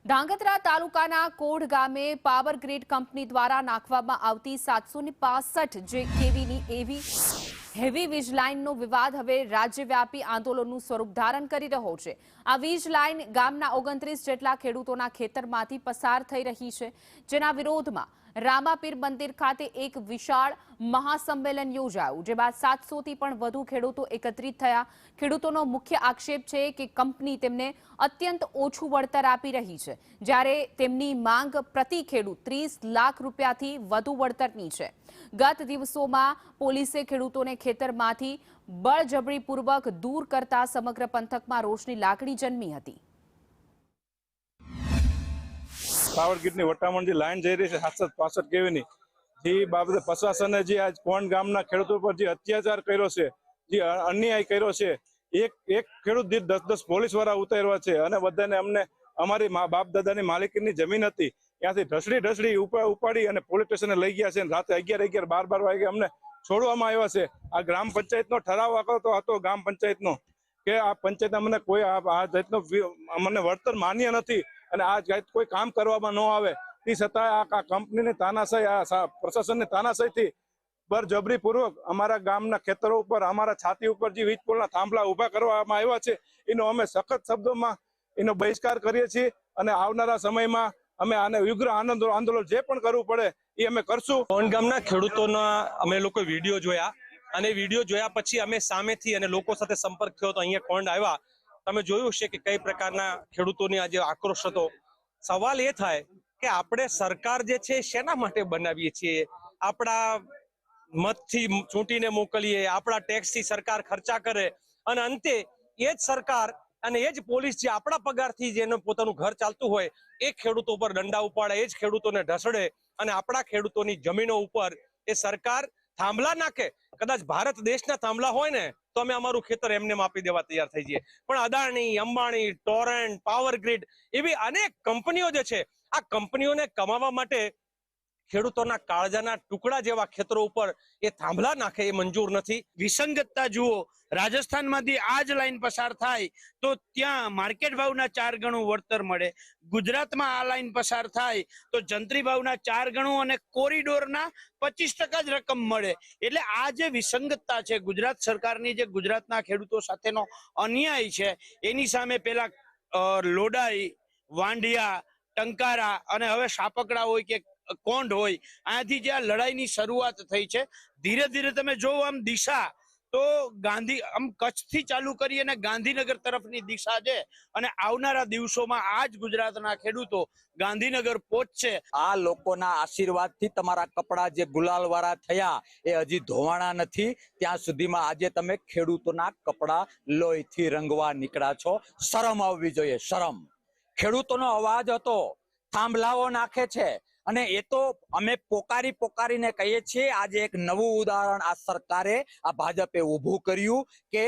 ધાંગધ્રા તાલુકાના કોઢ ગામે power grid company દ્વારા નાખવામાં આવતી 765 કેવીની એવી હેવી વીજ લાઇનનો વિવાદ હવે રાજ્યવ્યાપી આંદોલનનું સ્વરૂપ ધારણ કરી રહ્યો છે। આ વીજ લાઇન ગામના 29 જેટલા ખેડૂતોના ખેતરમાંથી પસાર થઈ રહી છે, જેના વિરોધમાં રામાપીર મંદિર ખાતે એક વિશાળ મહાસંમેલન યોજાયું, જે બાદ 700 થી પણ વધુ ખેડૂતો એકત્રિત થયા। ખેડૂતોનો મુખ્ય આક્ષેપ છે કે કંપની તેમને અત્યંત ઓછું વળતર આપી રહી છે, જ્યારે તેમની માંગ પ્રતિ ખેડૂત 30 લાખ રૂપિયાથી વધુ વળતરની છે। ગત દિવસોમાં પોલીસે ખેડૂતોને ખેતરમાંથી બળજબરીપૂર્વક દૂર કરતા સમગ્ર પંથકમાં રોષની લાગણી જન્મી હતી। પાવર ગ્રીડની વટામણ જે લાઈન જઈ રહી છે 765 કેવીની, જે બાબતે પ્રશાસને જે આજ કોણ ગામના ખેડૂતો પર જે અત્યાચાર કર્યો છે, જે અન્યાય કર્યો છે, એક ખેડૂત દીઠ 10 પોલીસવાળા ઉતાર્યા છે અને બધાને અમને અમારી બાપ દાદાની માલિકીની જમીન હતી ત્યાંથી ઢસડી ઉપાડી અને પોલીસ સ્ટેશને લઈ ગયા છે। રાતે 11, 12 વાગે અમને છોડવામાં આવ્યા છે। આ ગ્રામ પંચાયતનો ઠરાવ હતો ગ્રામ પંચાયતનો કે આ પંચાયત અમને કોઈ આ જાતનો અમને વળતર માન્ય નથી અને આ જાત કોઈ કામ કરવામાં ન આવે, તે છતાં આ કંપનીની તાનાશાહી, આ પ્રશાસનની તાનાશાહીથી બળજબરીપૂર્વક અમારા ગામના ખેતરો ઉપર, અમારા છાતી ઉપર જે વીજ પોલના થાંભલા ઉભા કરવામાં આવ્યા છે, એનો અમે સખત શબ્દોમાં એનો બહિષ્કાર કરીએ છીએ અને આવનારા સમયમાં અમે આને ઉગ્ર આંદોલન જે પણ કરવું પડે એ અમે કરશું। કોણ ગામના ખેડૂતોના અમે લોકો વિડીયો જોયા અને વિડીયો જોયા પછી અમે સામેથી અને લોકો સાથે સંપર્ક થયો તો અહીંયા કોણ આવ્યા, તમે જોયું છે કે કઈ પ્રકારના ખેડૂતોની આજે આક્રોશ હતો। સવાલ એ થાય કે આપણે સરકાર જે છે શેના માટે બનાવીએ છીએ? આપણા મતથી ચૂંટીને મોકલીએ, આપણા ટેક્સથી સરકાર ખર્ચા કરે અને અંતે એ જ સરકાર અને એ જ પોલીસ જે આપણા પગારથી જેનું પોતાનું ઘર ચાલતું હોય એ ખેડૂતો પર દંડા ઉપાડે, એ જ ખેડૂતોને ઢસડે અને આપણા ખેડૂતોની જમીનો ઉપર એ સરકાર થાંભલા નાખે। કદાચ ભારત દેશના થાંભલા હોય ને તો અમે અમારું ખેતર એમને આપી દેવા તૈયાર થઈ જઈએ, પણ Adani, Ambani, Torrent, power grid એવી અનેક કંપનીઓ જે છે, આ કંપનીઓને કમાવા માટે ખેડૂતોના કાળજાના ટુકડા જેવા ખેતરો ઉપર એ થાંભલા નાખે એ મંજૂર નથી। વિસંગતતા જુઓ, રાજસ્થાનમાંથી આ જ લાઈન પસાર થાય તો ત્યાં માર્કેટ ભાવના 4 ગણું વળતર મળે, ગુજરાતમાં આ લાઈન પસાર થાય તો જંત્રી ભાવના 4 ગણું અને કોરિડોરના 25% જ રકમ મળે। એટલે આ જે વિસંગતતા છે ગુજરાત સરકારની, જે ગુજરાતના ખેડૂતો સાથેનો અન્યાય છે, એની સામે પેલા લોડાઈ, વાંઢિયા, ટંકારા અને હવે સાપકડા હોય કે કોંઢ હોય, આથી જે આ લડાઈની શરૂઆત થઈ છે, ધીરે ધીરે તમે જોવો આમ દિશા તો આમ કચ્છથી ચાલુ કરી અને ગાંધીનગર તરફની દિશા છે અને આવનારા દિવસોમાં આ જ ગુજરાતના ખેડૂતો ગાંધીનગર પહોંચશે। આ લોકોના આશીર્વાદથી તમારા કપડા જે ગુલાલ વાળા થયા એ હજી ધોવાણા નથી, ત્યાં સુધીમાં આજે તમે ખેડૂતોના કપડા લોહીથી રંગવા નીકળ્યા છો। શરમ આવવી જોઈએ, શરમ। ખેડૂતોનો અવાજ હતો, થાંભલાઓ નાખે છે અને એ તો અમે પોકારીને કહીએ છીએ। આજે એક નવું ઉદાહરણ આ સરકારે, આ ભાજપે ઊભું કર્યું કે